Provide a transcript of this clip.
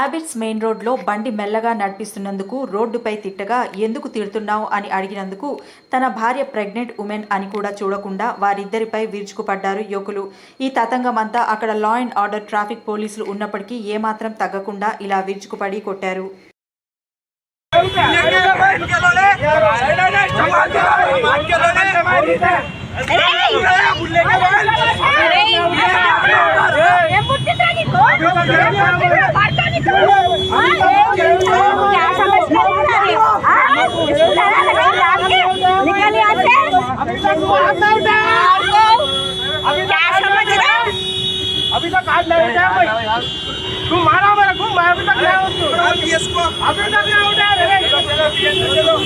ఆబిట్స్ main రోడ్లో బండి మెల్లగా నడిపిస్తున్నందుకు రోడ్డుపై తిట్టగా ఎందుకు తిడుతున్నావు అని అడిగినందుకు తన భార్య ప్రెగ్నెంట్ ఉమెన్ అని కూడా చూడకుండా వారిద్దరిపై విరుచుకుపడ్డారు యువకులు. ఈ తతంగమంతా అక్కడ లా అండ్ ఆర్డర్ ట్రాఫిక్ పోలీసులు ఉన్నప్పటికీ ఏమాత్రం తగ్గకుండా ఇలా విరుచుకుపడి కొట్టారు. अभी तक आज नहीं उठा भाई, तुम मारा मेरा घूम, मैं अभी तक नहीं उठा, अभी तक नहीं उठा रे, चलो